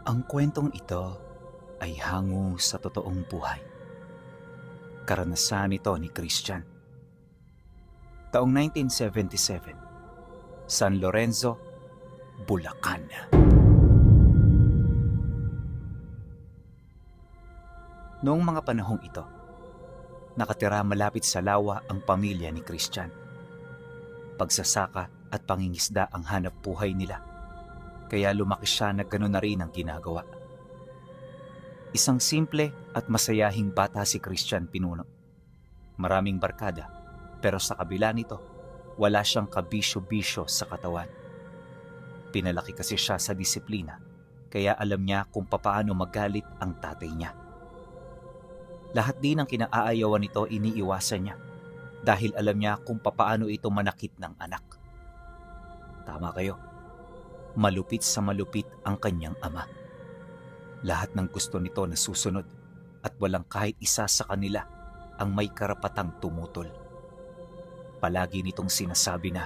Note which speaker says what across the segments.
Speaker 1: Ang kwentong ito ay hango sa totoong buhay. Karanasan ito ni Christian. Taong 1977, San Lorenzo, Bulacan. Noong mga panahong ito, nakatira malapit sa lawa ang pamilya ni Christian. Pagsasaka at pangingisda ang hanap buhay nila, kaya lumaki siya na gano'n na rin ang ginagawa. Isang simple at masayahing bata si Christian Pinuno. Maraming barkada, pero sa kabila nito, wala siyang kabisyo-bisyo sa katawan. Pinalaki kasi siya sa disiplina, kaya alam niya kung papaano magalit ang tatay niya. Lahat din ng kinaayawan nito iniiwasan niya, dahil alam niya kung papaano ito manakit ng anak. Tama kayo, malupit sa malupit ang kanyang ama. Lahat ng gusto nito na susunod at walang kahit isa sa kanila ang may karapatang tumutol. Palagi nitong sinasabi na,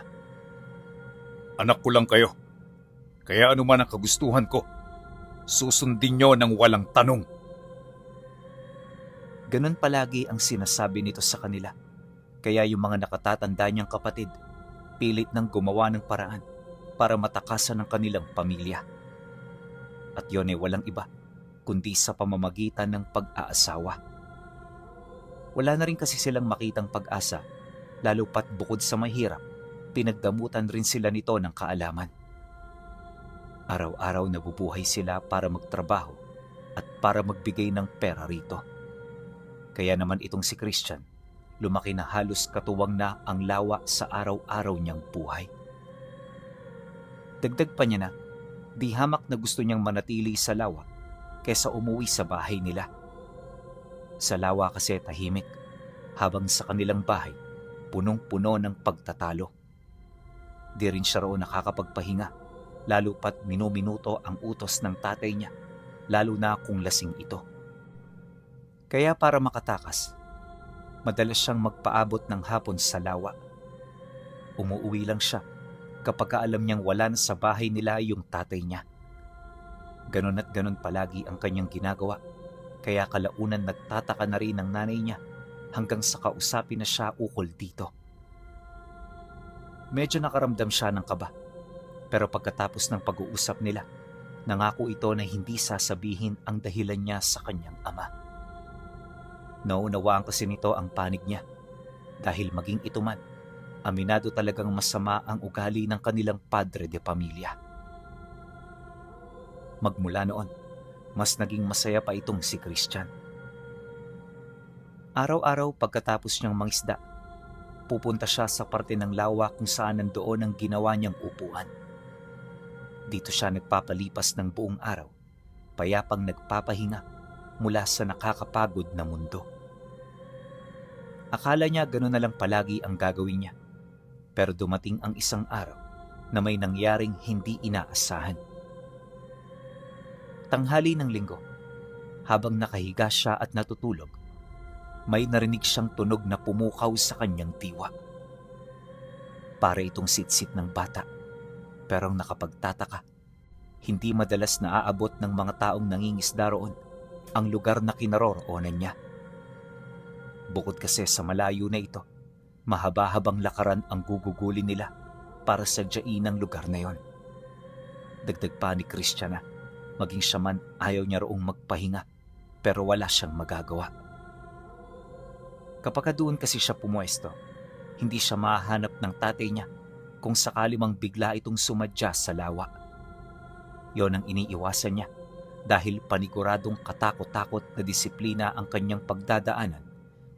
Speaker 2: Anak ko lang kayo, kaya anuman ang kagustuhan ko, susundin nyo ng walang tanong.
Speaker 1: ganun palagi ang sinasabi nito sa kanila. Kaya yung mga nakatatanda niyang kapatid, pilit nang gumawa ng paraan para matakasan ang kanilang pamilya. At yun ay walang iba, kundi sa pamamagitan ng pag-aasawa. Wala na rin kasi silang makitang pag-asa, lalo pat bukod sa mahirap, pinagdamutan rin sila nito ng kaalaman. Araw-araw nabubuhay sila para magtrabaho at para magbigay ng pera rito. Kaya naman itong si Christian, lumaki na halos katuwang na ang lawa sa araw-araw niyang buhay. Dagdag pa niya na, di hamak na gusto niyang manatili sa lawa kaysa umuwi sa bahay nila. Sa lawa kasi tahimik, habang sa kanilang bahay, punong-puno ng pagtatalo. Di rin siya roon nakakapagpahinga, lalo pat minuminuto ang utos ng tatay niya, lalo na kung lasing ito. Kaya para makatakas, madalas siyang magpaabot ng hapon sa lawa. Umuuwi lang siya kapag alam niyang wala na sa bahay nila yung tatay niya. Ganon at ganon palagi ang kanyang ginagawa, kaya kalaunan nagtataka na rin ang nanay niya hanggang sa kausapin na siya ukol dito. Medyo nakaramdam siya ng kaba, pero pagkatapos ng pag-uusap nila, nangako ito na hindi sasabihin ang dahilan niya sa kanyang ama. Naunawaan kasi nito ang panig niya, dahil maging ito man, aminado talagang masama ang ugali ng kanilang padre de pamilya. Magmula noon, mas naging masaya pa itong si Christian. Araw-araw pagkatapos niyang mangisda, pupunta siya sa parte ng lawa kung saan nandoon ang ginawa niyang upuan. Dito siya nagpapalipas ng buong araw, payapang nagpapahinga mula sa nakakapagod na mundo. Akala niya gano'n na lang palagi ang gagawin niya, pero dumating ang isang araw na may nangyaring hindi inaasahan. Tanghali ng linggo, habang nakahiga siya at natutulog, may narinig siyang tunog na pumukaw sa kanyang diwa. Para itong sitsit ng bata, pero ang nakapagtataka, hindi madalas naaabot ng mga taong nangingisda roon ang lugar na kinaroroonan niya. Bukod kasi sa malayo na ito, mahaba-habang lakaran ang gugugulin nila para sadyain ang lugar na yon. Dagdag pa ni Christian na, maging siya man ayaw niya roong magpahinga, pero wala siyang magagawa. Kapag doon kasi siya pumuesto, hindi siya mahanap ng tatay niya kung sakali mang bigla itong sumadya sa lawa. Yon ang iniiwasan niya dahil paniguradong katakot-takot na disiplina ang kanyang pagdadaanan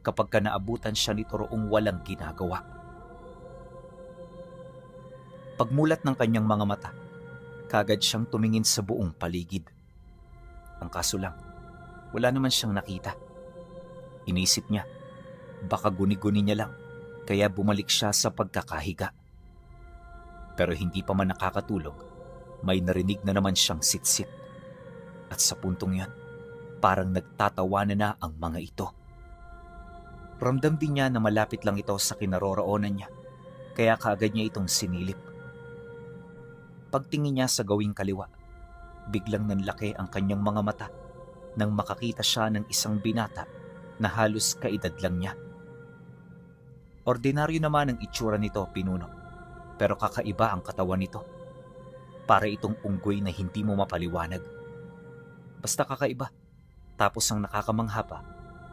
Speaker 1: kapag naabutan siya nito roong walang ginagawa. Pagmulat ng kanyang mga mata, kagad siyang tumingin sa buong paligid. Ang kaso lang, wala naman siyang nakita. Inisip niya, baka guni-guni niya lang, kaya bumalik siya sa pagkakahiga. Pero hindi pa man nakakatulog, may narinig na naman siyang sitsit. At sa puntong yan, parang nagtatawanan na ang mga ito. Ramdam din niya na malapit lang ito sa kinaroroonan niya, kaya kaagad niya itong sinilip. Pagtingin niya sa gawing kaliwa, Biglang nanlaki ang kanyang mga mata nang makakita siya ng isang binata na halos kaedad lang niya. Ordinaryo naman ang itsura nito, pinuno, pero kakaiba ang katawan nito. Para itong unggoy na hindi mo mapaliwanag. Basta kakaiba. Tapos ang nakakamangha pa,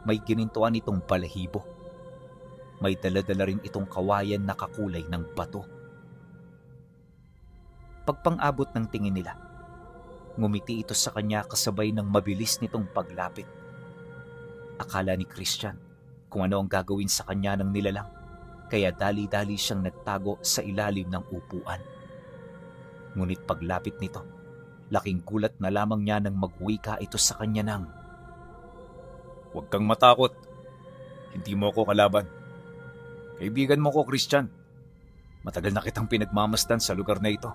Speaker 1: may ginintuan itong balahibo. May dala-dala rin itong kawayan na kakulay ng bato. Pagpang-abot ng tingin nila, ngumiti ito sa kanya kasabay ng mabilis nitong paglapit. Akala ni Christian kung ano ang gagawin sa kanya ng nilalang, kaya dali-dali siyang nagtago sa ilalim ng upuan. Ngunit paglapit nito, laking gulat na lamang niya nang magwika ito sa kanya ng,
Speaker 2: Huwag kang matakot. Hindi mo ako kalaban. Kaibigan mo ko, Christian. Matagal na kitang pinagmamasdan sa lugar na ito.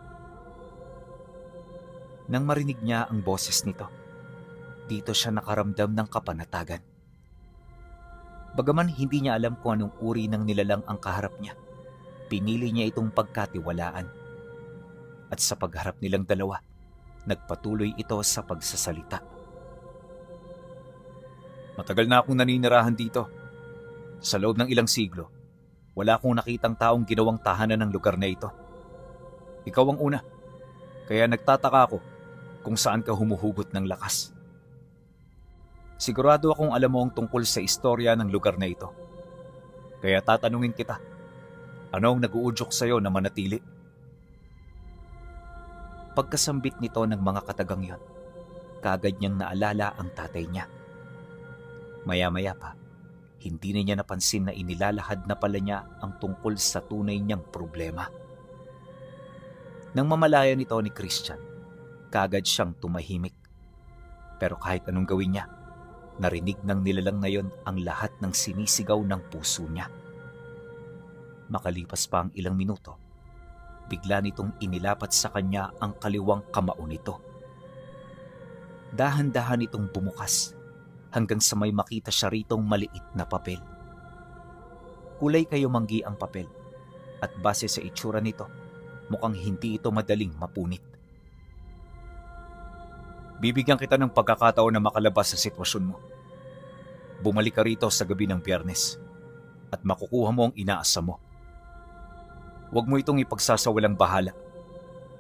Speaker 1: Nang marinig niya ang boses nito, dito siya nakaramdam ng kapanatagan. Bagaman hindi niya alam kung anong uri ng nilalang ang kaharap niya, pinili niya itong pagkatiwalaan. At sa pagharap nilang dalawa, nagpatuloy ito sa pagsasalita.
Speaker 2: Matagal na akong naninirahan dito. Sa loob ng ilang siglo, wala akong nakitang taong ginawang tahanan ng lugar na ito. Ikaw ang una, kaya nagtataka ako kung saan ka humuhugot ng lakas. Sigurado akong alam mo ang tungkol sa istorya ng lugar na ito. Kaya tatanungin kita, ano ang nag-uudyok sa'yo na manatili?
Speaker 1: Pagkasambit nito ng mga katagang yon, kaagad niyang naalala ang tatay niya. Maya-maya pa, hindi na niya napansin na inilalahad na pala niya ang tungkol sa tunay niyang problema. Nang mamalayan nito ni Christian, kaagad siyang tumahimik. Pero kahit anong gawin niya, narinig ng nilalang na yon ang lahat ng sinisigaw ng puso niya. Makalipas pa ang ilang minuto, bigla nitong inilapat sa kanya ang kaliwang kamao nito. Dahan-dahan itong bumukas hanggang sa may makita siya ritong maliit na papel. Kulay kayumanggi ang papel at base sa itsura nito, mukhang hindi ito madaling mapunit.
Speaker 2: Bibigyan kita ng pagkakataon na makalabas sa sitwasyon mo. Bumalik ka rito sa gabi ng Biyernes at makukuha mo ang inaasa mo. Huwag mo itong ipagsasawalang bahala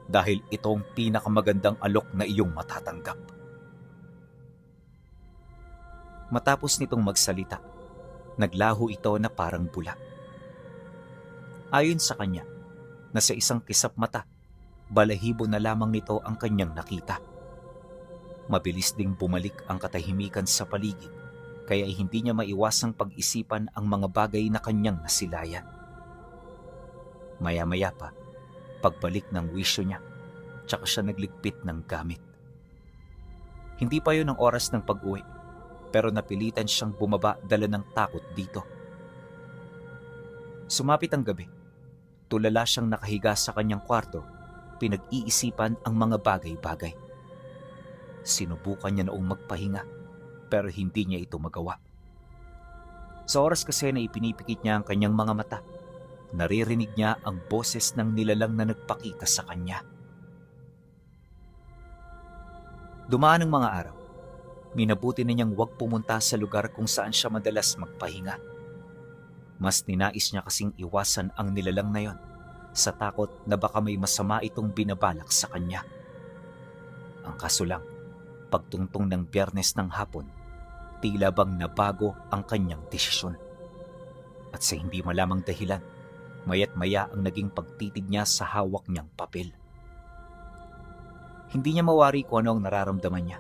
Speaker 2: dahil ito ang pinakamagandang alok na iyong matatanggap.
Speaker 1: Matapos nitong magsalita, naglaho ito na parang bula. Ayon sa kanya, na sa isang kisap mata, balahibo na lamang nito ang kanyang nakita. Mabilis ding bumalik ang katahimikan sa paligid, kaya hindi niya maiwasang pag-isipan ang mga bagay na kanyang nasilayan. Maya-maya pa, pagbalik ng wisyo niya, tsaka siya nagligpit ng gamit. Hindi pa yun ang oras ng pag-uwi, pero napilitan siyang bumaba dala ng takot dito. Sumapit ang gabi. Tulala siyang nakahiga sa kanyang kwarto, pinag-iisipan ang mga bagay-bagay. Sinubukan niya noong magpahinga, pero hindi niya ito magawa. Sa oras kasi na ipinipikit niya ang kanyang mga mata, naririnig niya ang boses ng nilalang na nagpakita sa kanya. Dumaan ang mga araw. Minabuti na niyang huwag pumunta sa lugar kung saan siya madalas magpahinga. Mas ninais niya kasing iwasan ang nilalang na yon sa takot na baka may masama itong binabalak sa kanya. Ang kaso lang, pagtungtong ng Biyernes ng hapon, tila bang nabago ang kanyang desisyon. At sa hindi malamang dahilan, maya't maya ang naging pagtitig niya sa hawak niyang papel. Hindi niya mawari kung ano ang nararamdaman niya,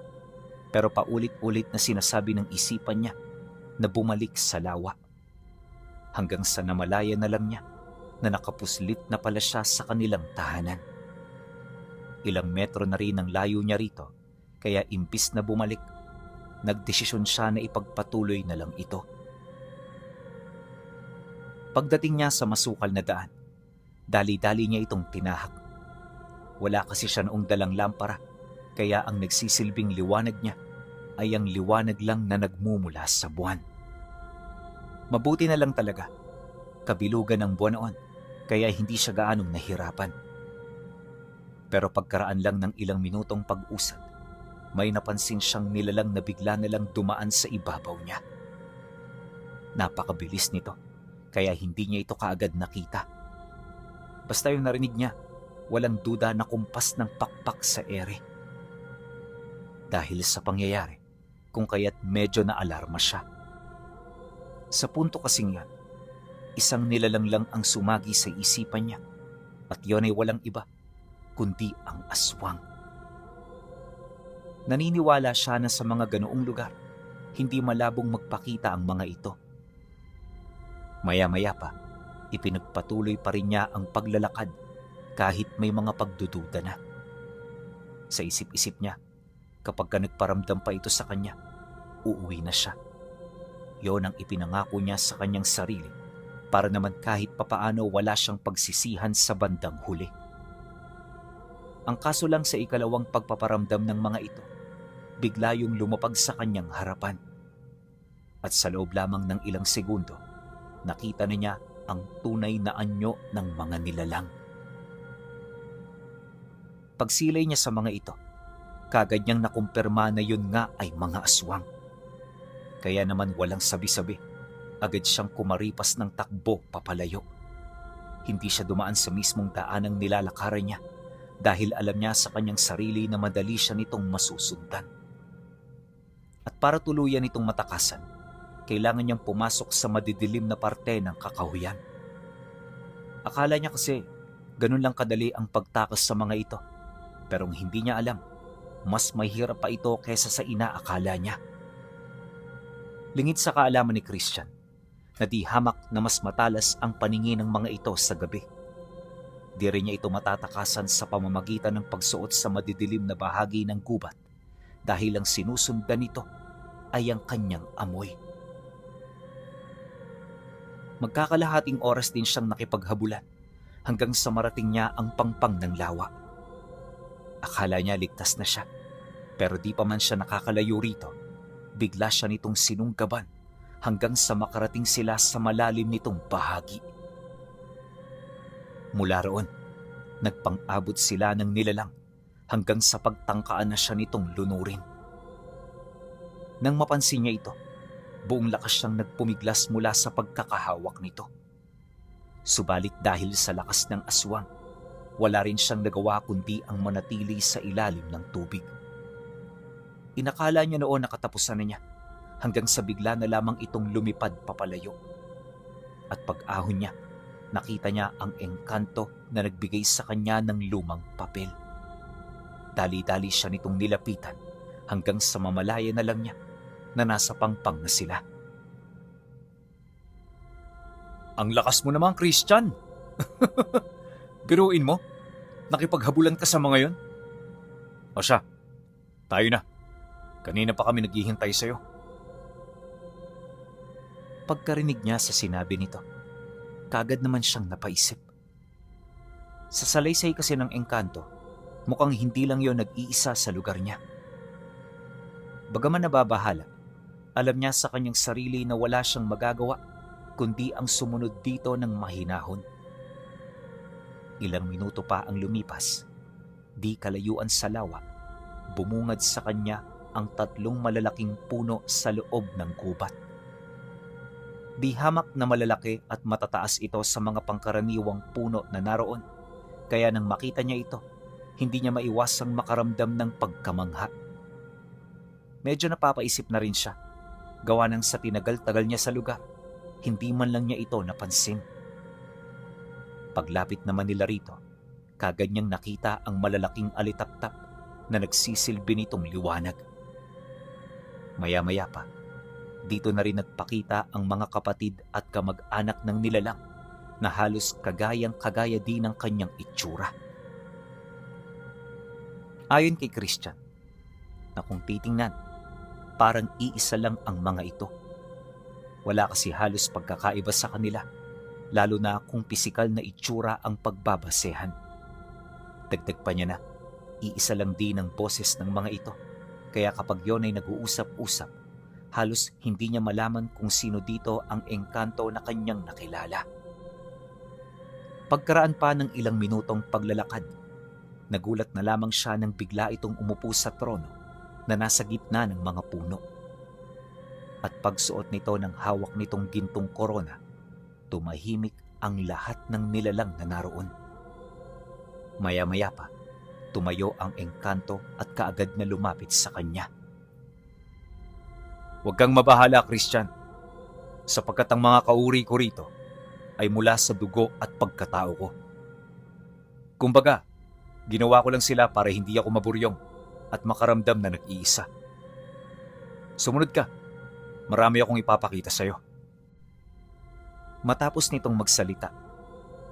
Speaker 1: pero paulit-ulit na sinasabi ng isipan niya na bumalik sa lawa. Hanggang sa namalaya na lang niya na nakapuslit na pala siya sa kanilang tahanan. Ilang metro na rin ang layo niya rito, kaya imbis na bumalik, nagdesisyon siya na ipagpatuloy na lang ito. Pagdating niya sa masukal na daan, dali-dali niya itong tinahak. Wala kasi siya noong dalang lampara, kaya ang nagsisilbing liwanag niya ay ang liwanag lang na nagmumula sa buwan. Mabuti na lang talaga, kabilugan ng buwan noon, kaya hindi siya gaanong nahirapan. Pero pagkaraan lang ng ilang minutong pag-usad, may napansin siyang nilalang na bigla nalang dumaan sa ibabaw niya. Napakabilis nito, kaya hindi niya ito kaagad nakita. Basta yung narinig niya, walang duda na kumpas ng pakpak sa ere. Dahil sa pangyayari, kung kaya't medyo naalarma siya. Sa punto kasing yan, isang nilalang lang ang sumagi sa isipan niya, at yon ay walang iba, kundi ang aswang. Naniniwala siya na sa mga ganoong lugar, hindi malabong magpakita ang mga ito. Maya-maya pa, ipinagpatuloy pa rin niya ang paglalakad kahit may mga pagdududa na. Sa isip-isip niya, kapag nagparamdam pa ito sa kanya, uuwi na siya. Yon ang ipinangako niya sa kanyang sarili para naman kahit papaano wala siyang pagsisihan sa bandang huli. Ang kaso lang sa ikalawang pagpaparamdam ng mga ito, bigla yung lumapag sa kanyang harapan. At sa loob lamang ng ilang segundo, nakita na niya ang tunay na anyo ng mga nilalang. Pagsilay niya sa mga ito, kagad niyang nakumpirma na yun nga ay mga aswang. Kaya naman walang sabi-sabi, agad siyang kumaripas ng takbo papalayo. Hindi siya dumaan sa mismong daanang nilalakaran niya dahil alam niya sa kanyang sarili na madali siya nitong masusundan. At para tuluyan itong matakasan, kailangan niyang pumasok sa madidilim na parte ng kakahuyan. Akala niya kasi ganun lang kadali ang pagtakas sa mga ito, pero hindi niya alam, mas mahirap pa ito kaysa sa inaakala niya. Lingid sa kaalaman ni Christian, na di hamak na mas matalas ang paningin ng mga ito sa gabi. Di rin niya ito matatakasan sa pamamagitan ng pagsuot sa madidilim na bahagi ng gubat dahil ang sinusundan nito ay ang kanyang amoy. Magkakalahating oras din siyang nakipaghabulan hanggang sa marating niya ang pangpang ng lawa. Akala niya ligtas na siya, pero di pa man siya nakakalayo rito, bigla siya nitong sinunggaban hanggang sa makarating sila sa malalim nitong bahagi. Mula roon, nagpang-abot sila ng nilalang hanggang sa pagtangkaan na siya nitong lunurin. Nang mapansin niya ito, buong lakas siyang nagpumiglas mula sa pagkakahawak nito. Subalit dahil sa lakas ng aswang, wala rin siyang nagawa kundi ang manatili sa ilalim ng tubig. Inakala niya noon nakatapusan na niya hanggang sa bigla na lamang itong lumipad papalayo. At pag-ahon niya, nakita niya ang engkanto na nagbigay sa kanya ng lumang papel. Dali-dali siya nitong nilapitan hanggang sa mamalaya na lang niya na nasa pangpang na sila. Ang lakas mo naman, Christian! Biruin mo, nakipaghabulan ka sa mga yon. O siya, tayo na. Kanina pa kami naghihintay sa'yo. Pagkarinig niya sa sinabi nito, kagad naman siyang napaisip. Sa salaysay kasi ng engkanto, mukhang hindi lang yon nag-iisa sa lugar niya. Bagaman nababahala, alam niya sa kanyang sarili na wala siyang magagawa kundi ang sumunod dito ng mahinahon. Ilang minuto pa ang lumipas, di kalayuan sa lawa, bumungad sa kanya ang 3 malalaking puno sa loob ng gubat. Di hamak na malalaki at matataas ito sa mga pangkaraniwang puno na naroon, kaya nang makita niya ito, hindi niya maiwasang makaramdam ng pagkamangha. Medyo napapaisip na rin siya, gawa ng sa tinagal-tagal niya sa lugar, hindi man lang niya ito napansin. Paglapit naman nila rito, kagad niyang nakita ang malalaking alitaptap na nagsisilbi nitong liwanag. Maya-maya pa, dito na rin nagpakita ang mga kapatid at kamag-anak ng nilalang na halos kagayang-kagaya din ng kanyang itsura. Ayon kay Christian, na kung titingnan, parang iisa lang ang mga ito. Wala kasi halos pagkakaiba sa kanila, lalo na kung pisikal na itsura ang pagbabasehan. Dagdag pa niya na, iisa lang din ang boses ng mga ito, kaya kapag yon ay nag-uusap-usap, halos hindi niya malaman kung sino dito ang engkanto na kanyang nakilala. Pagkaraan pa ng ilang minutong paglalakad, nagulat na lamang siya nang bigla itong umupo sa trono na nasa gitna ng mga puno. At pagsuot nito ng hawak nitong gintong korona, tumahimik ang lahat ng nilalang na naroon. Maya-maya pa, tumayo ang engkanto at kaagad na lumapit sa kanya.
Speaker 2: Huwag kang mabahala, Christian, sapagkat ang mga kauri ko rito ay mula sa dugo at pagkatao ko. Kumbaga, ginawa ko lang sila para hindi ako maburyong at makaramdam na nag-iisa. Sumunod ka, marami akong ipapakita sa'yo.
Speaker 1: Matapos nitong magsalita,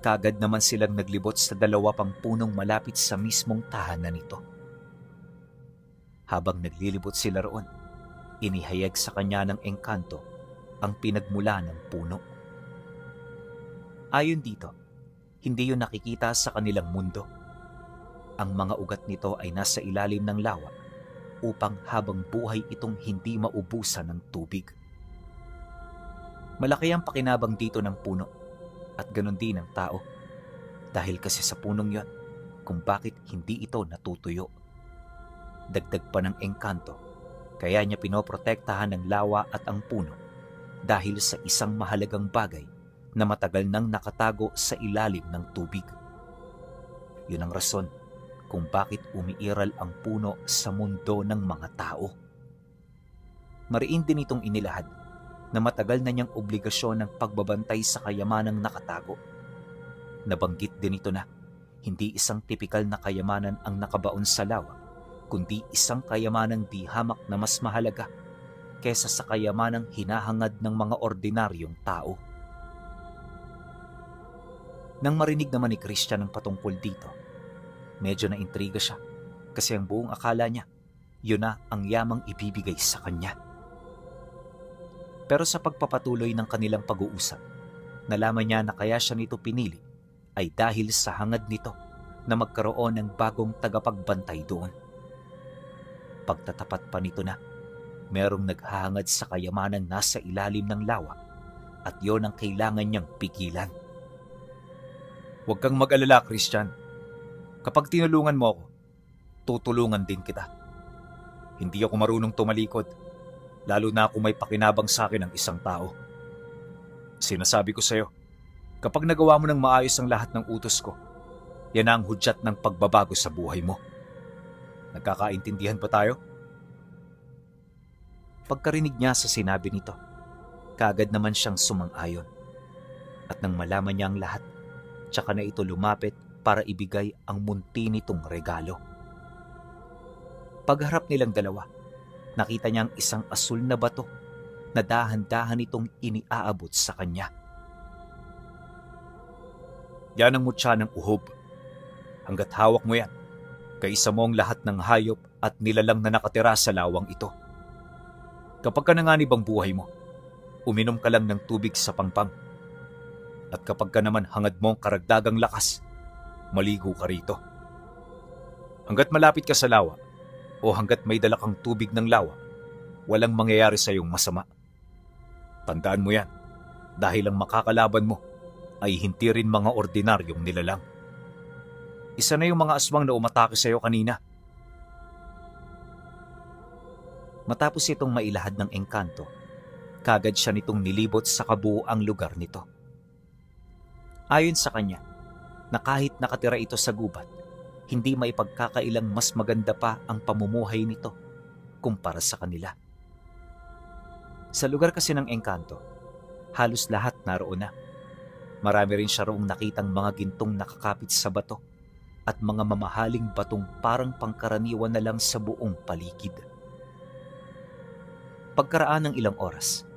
Speaker 1: kaagad naman silang naglibot sa dalawa pang punong malapit sa mismong tahanan nito. Habang naglilibot sila roon, inihayag sa kanya ng engkanto ang pinagmula ng puno. Ayon dito, hindi yun nakikita sa kanilang mundo. Ang mga ugat nito ay nasa ilalim ng lawa upang habang buhay itong hindi maubusan ng tubig. Malaki ang pakinabang dito ng puno at ganon din ng tao dahil kasi sa punong yon kung bakit hindi ito natutuyo. Dagdag pa ng engkanto, kaya niya pinoprotektahan ng lawa at ang puno dahil sa isang mahalagang bagay na matagal nang nakatago sa ilalim ng tubig. Yun ang rason kung bakit umiiral ang puno sa mundo ng mga tao. Mariin din itong inilahad na matagal na niyang obligasyon ng pagbabantay sa kayamanang nakatago. Nabanggit din ito na hindi isang tipikal na kayamanan ang nakabaon sa lawa, kundi isang kayamanang di hamak na mas mahalaga kesa sa kayamanang hinahangad ng mga ordinaryong tao. Nang marinig naman ni Christian ang patungkol dito, medyo naintriga siya kasi ang buong akala niya, yun na ang yamang ibibigay sa kanya. Pero sa pagpapatuloy ng kanilang pag-uusap, nalaman niya na kaya siya nito pinili ay dahil sa hangad nito na magkaroon ng bagong tagapagbantay doon. Pagtatapat pa nito na, merong naghahangad sa kayamanang nasa ilalim ng lawa at yon ang kailangan niyang pigilan.
Speaker 2: Huwag kang mag-alala, Christian. Kapag tinulungan mo ako, tutulungan din kita. Hindi ako marunong tumalikod, lalo na kung may pakinabang sa akin ang isang tao. Sinasabi ko sa'yo, kapag nagawa mo ng maayos ang lahat ng utos ko, yan ang hudyat ng pagbabago sa buhay mo. Nagkakaintindihan ba tayo?
Speaker 1: Pagkarinig niya sa sinabi nito, kaagad naman siyang sumang-ayon. At nang malaman niya ang lahat, tsaka na ito lumapit para ibigay ang munti nitong regalo. Pagharap nilang dalawa, nakita niyang isang asul na bato na dahan-dahan itong iniaabot sa kanya.
Speaker 2: Yan ang mutya ng uhob. Hanggat hawak mo yan, kaisa mo ang lahat ng hayop at nilalang na nakatira sa lawang ito. Kapag ka nanganib ang buhay mo, uminom ka lang ng tubig sa pangpang. At kapag ka naman hangad mo ang karagdagang lakas, maligo ka rito. Hanggat malapit ka sa lawa, o hanggat may dala kang tubig ng lawa, walang mangyayari sa iyong masama. Tandaan mo yan, dahil ang makakalaban mo ay hindi rin mga ordinaryong nilalang. Isa na yung mga aswang na umatake sa iyo kanina.
Speaker 1: Matapos itong mailahad ng engkanto, kagad siya nitong nilibot sa kabuuang lugar nito. Ayon sa kanya, na kahit nakatira ito sa gubat, hindi maipagkakailang mas maganda pa ang pamumuhay nito kumpara sa kanila. Sa lugar kasi ng engkanto, halos lahat naroon na. Marami rin siya roong nakitang mga gintong nakakapit sa bato at mga mamahaling batong parang pangkaraniwan na lang sa buong paligid. Pagkaraan ng ilang oras,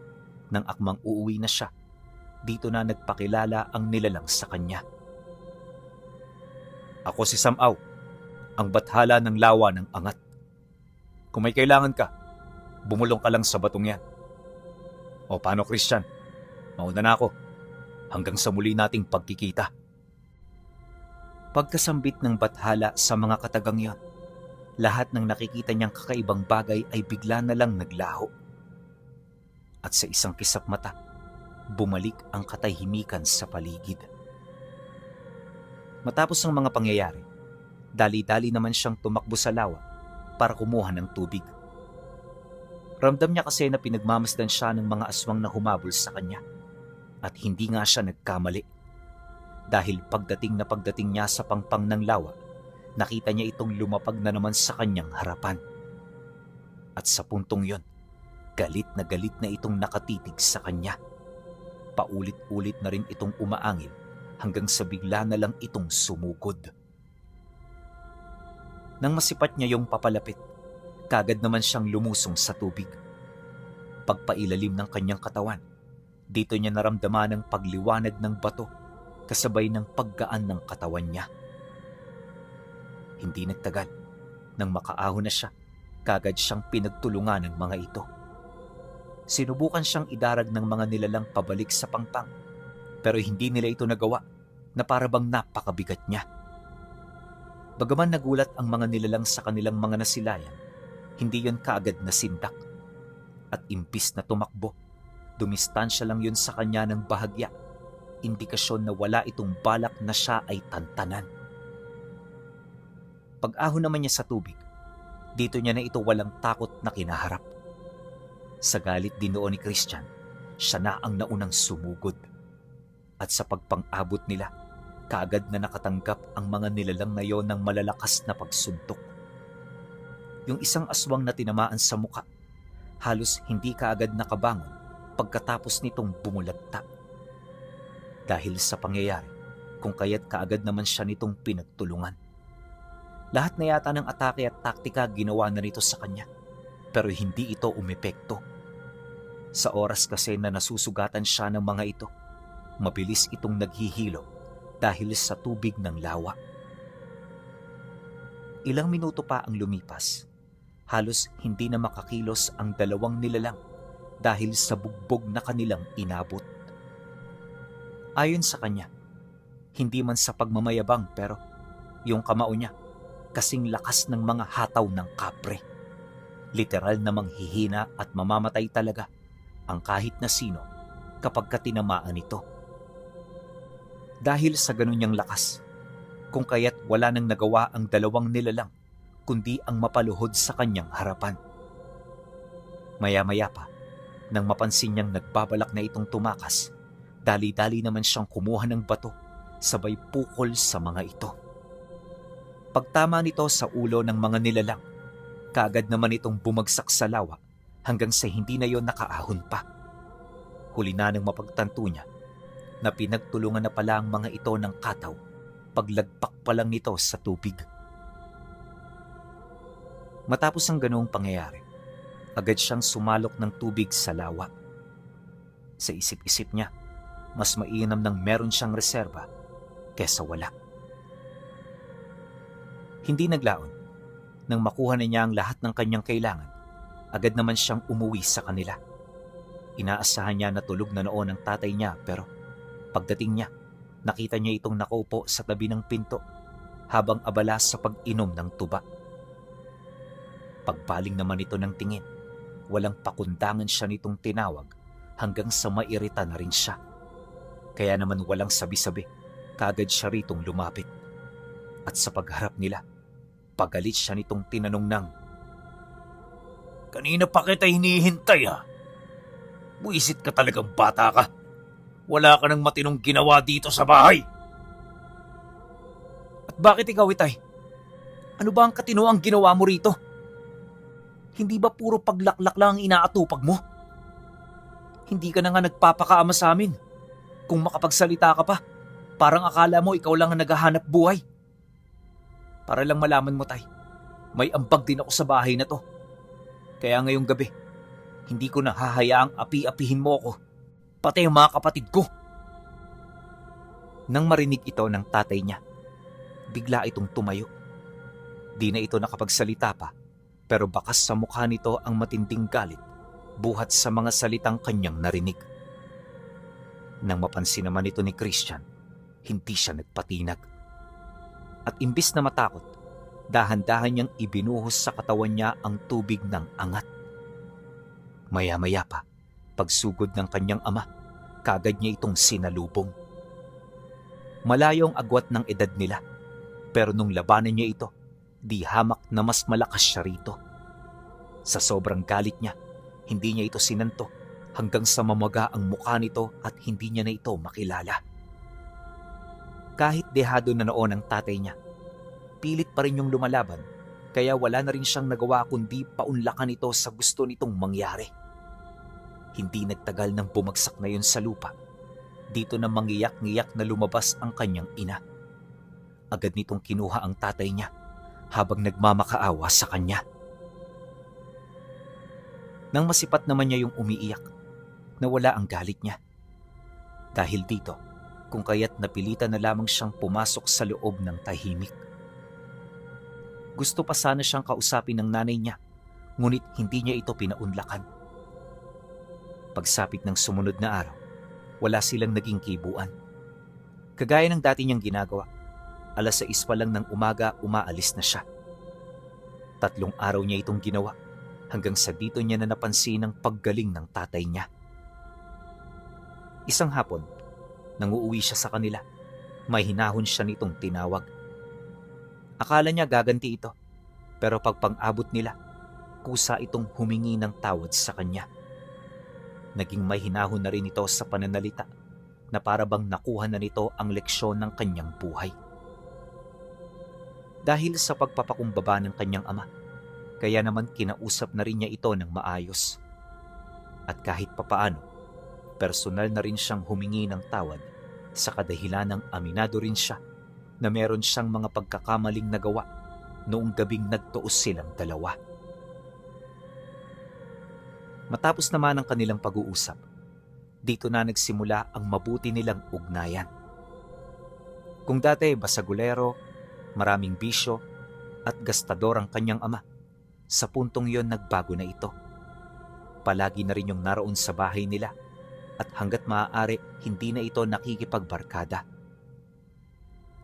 Speaker 1: nang akmang uuwi na siya, dito na nagpakilala ang nilalang sa kanya.
Speaker 2: Ako si Samaw, ang bathala ng lawa ng angat. Kung may kailangan ka, bumulong ka lang sa batong yan. O paano, Christian? Mauna na ako. Hanggang sa muli nating pagkikita.
Speaker 1: Pagkasambit ng bathala sa mga katagang yon, lahat ng nakikita niyang kakaibang bagay ay bigla na lang naglaho. At sa isang kisap mata, bumalik ang katahimikan sa paligid. Matapos ang mga pangyayari, dali-dali naman siyang tumakbo sa lawa para kumuha ng tubig Ramdam niya kasi na pinagmamasdan siya ng mga aswang na humabol sa kanya. At hindi nga siya nagkamali. Dahil pagdating niya sa pangpang ng lawa, nakita niya itong lumapag na naman sa kanyang harapan. At sa puntong yon, galit na itong nakatitig sa kanya. Paulit-ulit na rin itong umaangil hanggang sa bigla na lang itong sumugod. Nang masipat niya yung papalapit, kagad naman siyang lumusong sa tubig. Pagpailalim ng kanyang katawan, dito niya naramdaman ang pagliwanag ng bato kasabay ng paggaan ng katawan niya. Hindi nagtagal, nang makaahon na siya, kagad siyang pinagtulungan ng mga ito. Sinubukan siyang idarag ng mga nilalang pabalik sa pangpang, pero hindi nila ito nagawa na para bang napakabigat niya. Bagaman nagulat ang mga nilalang sa kanilang mga nasilayan, hindi yon kaagad nasindak. At imbis na tumakbo, dumistansya lang yun sa kanya ng bahagya, indikasyon na wala itong balak na siya ay tantanan. Pag-ahon naman niya sa tubig, dito niya na ito walang takot na kinaharap. Sa galit din noon ni Christian, siya na ang naunang sumugod. At sa pagpang-abot nila, kaagad na nakatanggap ang mga nilalang na yon ng malalakas na pagsuntok. Yung isang aswang na tinamaan sa muka, halos hindi kaagad nakabangon pagkatapos nitong bumulagta. Dahil sa pangyayari, kung kaya't kaagad naman siya nitong pinagtulungan. Lahat na yata ng atake at taktika ginawa na nito sa kanya, pero hindi ito umepekto. Sa oras kasi na nasusugatan siya ng mga ito, mabilis itong naghihilo dahil sa tubig ng lawa. Ilang minuto pa ang lumipas, halos hindi na makakilos ang dalawang nilalang dahil sa bugbog na kanilang inabot. Ayon sa kanya, hindi man sa pagmamayabang pero yung kamao niya kasing lakas ng mga hataw ng kapre. Literal na manghihina at mamamatay talaga ang kahit na sino kapag katinamaan ito. Dahil sa ganun niyang lakas, kung kaya't wala nang nagawa ang dalawang nilalang kundi ang mapaluhod sa kanyang harapan. Maya-maya pa, nang mapansin niyang nagbabalak na itong tumakas, dali-dali naman siyang kumuha ng bato sabay pukol sa mga ito. Pagtama nito sa ulo ng mga nilalang, kaagad naman itong bumagsak sa lawa hanggang sa hindi na yon nakaahon pa. Huli na nang mapagtanto niya na pinagtulungan na pala ang mga ito ng kataw paglagpak pa lang nito sa tubig. Matapos ang ganoong pangyayari, agad siyang sumalok ng tubig sa lawa. Sa isip-isip niya, mas mainam nang meron siyang reserba kesa wala. Hindi naglaon. Nang makuha na niya ang lahat ng kanyang kailangan, agad naman siyang umuwi sa kanila. Inaasahan niya na tulog na noon ang tatay niya pero pagdating niya, nakita niya itong nakaupo sa tabi ng pinto habang abala sa pag-inom ng tuba. Pagbaling naman ito ng tingin, walang pakundangan siya nitong tinawag hanggang sa mairita na rin siya. Kaya naman walang sabi-sabi, kaagad siya ritong lumapit. At sa pagharap nila, pagalit siya nitong tinanong ng,
Speaker 2: Kanina pa kita hinihintay ha. Buisit ka talagang bata ka. Wala ka ng matinong ginawa dito sa bahay.
Speaker 1: At bakit ikaw, Itay? Ano ba ang katinoang ginawa mo rito? Hindi ba puro paglaklak lang ang inaatupag mo? Hindi ka na nga nagpapakaama sa amin. Kung makapagsalita ka pa, parang akala mo ikaw lang ang naghahanap buhay. Para lang malaman mo, Tay, may ambag din ako sa bahay na to. Kaya ngayong gabi, hindi ko na hahayaang api-apihin mo ako, pati ang mga kapatid ko. Nang marinig ito ng tatay niya, bigla itong tumayo. Di na ito nakapagsalita pa, pero bakas sa mukha nito ang matinding galit buhat sa mga salitang kanyang narinig. Nang mapansin naman ito ni Christian, hindi siya nagpatinag. At imbis na matakot, dahan-dahan niyang ibinuhos sa katawan niya ang tubig ng angat. Maya-maya pa, pagsugod ng kanyang ama, kagad niya itong sinalubong. Malayo ang agwat ng edad nila, pero nung labanan niya ito, di hamak na mas malakas siya rito. Sa sobrang galit niya, Hindi niya ito sinanto hanggang sa mamaga ang mukha nito at hindi niya na ito makilala. Kahit dehado na noon ang tatay niya, pilit pa rin yung lumalaban, kaya wala na rin siyang nagawa kundi paunlakan ito sa gusto nitong mangyari. Hindi nagtagal nang bumagsak na yun sa lupa. Dito na mangiyak-ngiyak na lumabas ang kanyang ina. Agad nitong kinuha ang tatay niya habang nagmamakaawa sa kanya. Nang masipat naman niya yung umiiyak, nawala ang galit niya. Dahil dito, kung kaya't napilitan na lamang siyang pumasok sa loob ng tahimik. Gusto pa sana siyang kausapin ng nanay niya, ngunit hindi niya ito pinaunlakan. Pagsapit ng sumunod na araw, wala silang naging kibuan. Kagaya ng dati niyang ginagawa, 6:00 pa lang ng umaga umaalis na siya. 3 araw niya itong ginawa hanggang sa dito niya na napansin ang paggaling ng tatay niya. Isang hapon, nang uuwi siya sa kanila, may hinahon siya nitong tinawag. Akala niya gaganti ito, pero pagpang-abot nila, kusa itong humingi ng tawad sa kanya. Naging may hinahon na rin ito sa pananalita na para bang nakuha na nito ang leksyon ng kanyang buhay. Dahil sa pagpapakumbaba ng kanyang ama, kaya naman kinausap na rin niya ito ng maayos. At kahit papaano, personal na rin siyang humingi ng tawad sa kadahilan ng aminado rin siya na meron siyang mga pagkakamaling nagawa noong gabing nagtuos silang dalawa. Matapos naman ang kanilang pag-uusap, dito na nagsimula ang mabuti nilang ugnayan. Kung dati basagulero, maraming bisyo at gastador ang kanyang ama, sa puntong yon nagbago na ito. Palagi na rin yung naroon sa bahay nila at hanggat maaari hindi na ito nakikipagbarkada.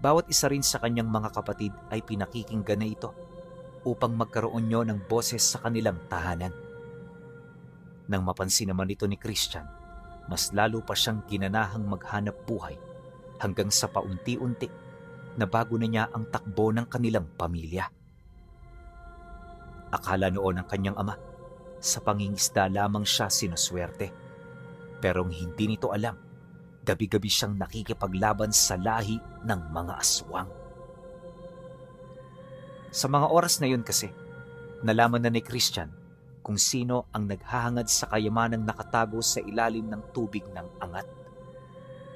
Speaker 1: Bawat isa rin sa kanyang mga kapatid ay pinakikinggan na ito upang magkaroon nyo ng boses sa kanilang tahanan. Nang mapansin naman ito ni Christian, mas lalo pa siyang ginanahang maghanap buhay hanggang sa paunti-unti na bago na niya ang takbo ng kanilang pamilya. Akala noon ng kanyang ama, sa pangingisda lamang siya sinuswerte. Pero hindi nito alam, gabi-gabi siyang nakikipaglaban sa lahi ng mga aswang. Sa mga oras na yun kasi, nalaman na ni Christian kung sino ang naghahangad sa kayamanang nakatago sa ilalim ng tubig ng angat.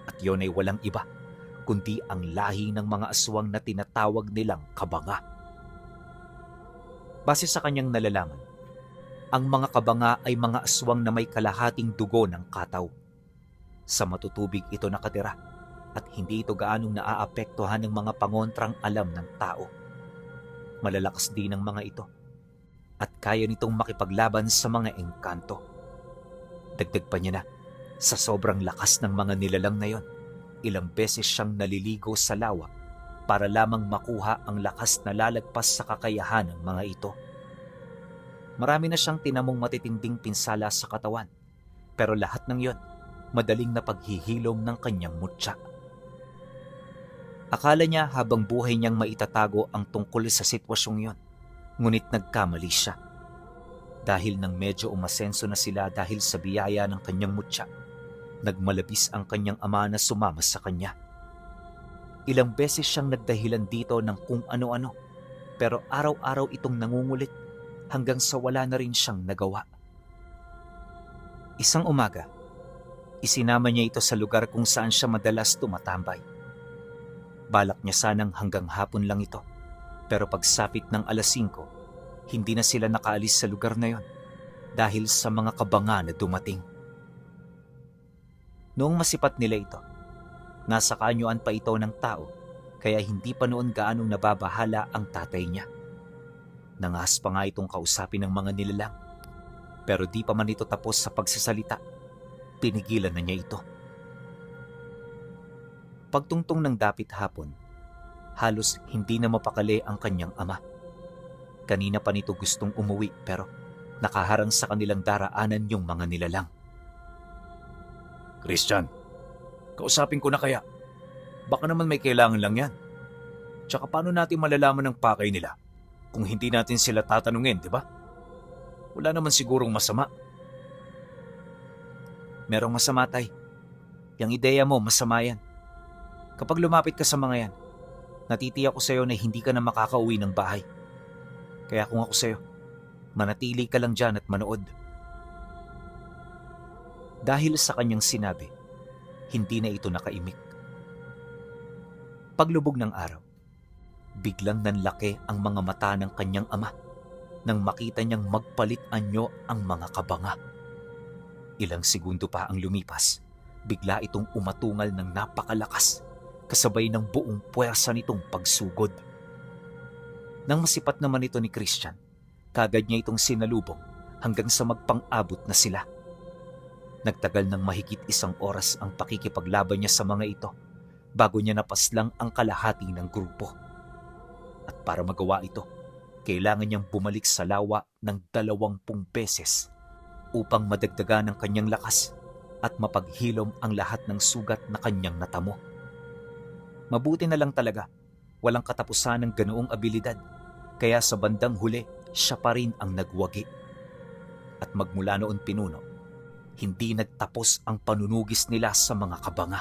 Speaker 1: At yun ay walang iba, kundi ang lahi ng mga aswang na tinatawag nilang kabanga. Base sa kanyang nalalaman, ang mga kabanga ay mga aswang na may kalahating dugo ng kataw. Sa matutubig ito nakatira at hindi ito gaanong naaapektuhan ng mga pangontrang alam ng tao. Malalakas din ang mga ito at kaya nitong makipaglaban sa mga engkanto. Dagdag pa niya na, sa sobrang lakas ng mga nilalang na yon, ilang beses siyang naliligo sa lawa para lamang makuha ang lakas na lalagpas sa kakayahan ng mga ito. Marami na siyang tinamong matitinding pinsala sa katawan, pero lahat ng yon, madaling na paghihilom ng kanyang mutya. Akala niya habang buhay niyang maitatago ang tungkol sa sitwasyong yon, ngunit nagkamali siya. Dahil nang medyo umasenso na sila dahil sa biyaya ng kanyang mutya, nagmalabis ang kanyang ama na sumama sa kanya. Ilang beses siyang nagdahilan dito ng kung ano-ano, pero araw-araw itong nangungulit hanggang sa wala na rin siyang nagawa. Isang umaga, isinama niya ito sa lugar kung saan siya madalas tumatambay. Balak niya sanang hanggang hapon lang ito, pero pagsapit ng 5:00, hindi na sila nakaalis sa lugar na yon dahil sa mga kabanga na dumating. Noong masipat nila ito, nasa kaanyuan pa ito ng tao, kaya hindi pa noon gaanong nababahala ang tatay niya. Nangas pa nga itong kausapin ng mga nilalang, pero di pa man ito tapos sa pagsasalita, pinigilan na niya ito. Pagtungtong ng dapit hapon, halos hindi na mapakali ang kanyang ama. Kanina pa nito gustong umuwi pero nakaharang sa kanilang daraanan yung mga nilalang.
Speaker 2: Christian, kausapin ko na kaya. Baka naman may kailangan lang yan. Tsaka paano natin malalaman ang pakay nila kung hindi natin sila tatanungin, di ba? Wala naman sigurong masama
Speaker 1: Merong masama, Tay. Yang ideya mo, masama yan. Kapag lumapit ka sa mga yan, natitiyak ko sa'yo na hindi ka na makakauwi ng bahay. Kaya kung ako sa'yo, manatili ka lang dyan at manood. Dahil sa kanyang sinabi, hindi na ito nakaimik. Paglubog ng araw, biglang nanlaki ang mga mata ng kanyang ama nang makita niyang magpalit anyo ang mga kabanga. Ilang segundo pa ang lumipas, bigla itong umatungal ng napakalakas, kasabay ng buong puwersa nitong pagsugod. Nang masipat naman ito ni Christian, kagad niya itong sinalubong hanggang sa magpang-abot na sila. Nagtagal ng mahigit 1 oras ang pakikipaglaban niya sa mga ito bago niya napaslang ang kalahati ng grupo. At para magawa ito, kailangan niyang bumalik sa lawa ng 20 beses upang madagdagan ang kanyang lakas at mapaghilom ang lahat ng sugat na kanyang natamo. Mabuti na lang talaga, walang katapusan ng ganoong abilidad, kaya sa bandang huli, siya pa rin ang nagwagi. At magmula noon pinuno, hindi nagtapos ang panunugis nila sa mga kabanga.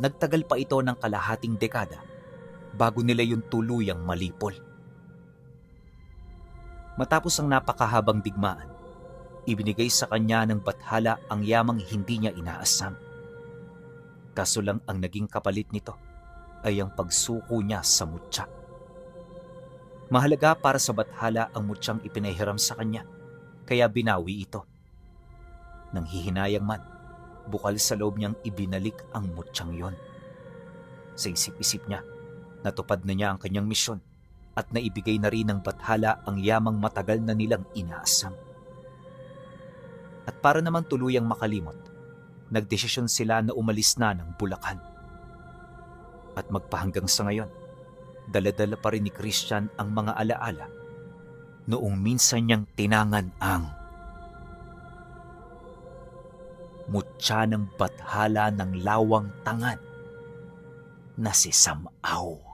Speaker 1: Nagtagal pa ito ng kalahating dekada bago nila yung tuluyang malipol. Matapos ang napakahabang digmaan, ibinigay sa kanya ng bathala ang yamang hindi niya inaasam. Kaso lang ang naging kapalit nito ay ang pagsuko niya sa mutya. Mahalaga para sa bathala ang mutyang ipinahiram sa kanya, kaya binawi ito. Nang hihinayang man, bukal sa loob niyang ibinalik ang mutyang yon. Sa isip-isip niya, natupad na niya ang kanyang misyon at naibigay na rin ng bathala ang yamang matagal na nilang inaasam. At para naman tuluyang makalimot, nagdesisyon sila na umalis na ng Bulacan. At magpahanggang sa ngayon, dala-dala pa rin ni Christian ang mga alaala noong minsan niyang tinangan ang mutya ng bathala ng lawang tangan na si Samaw.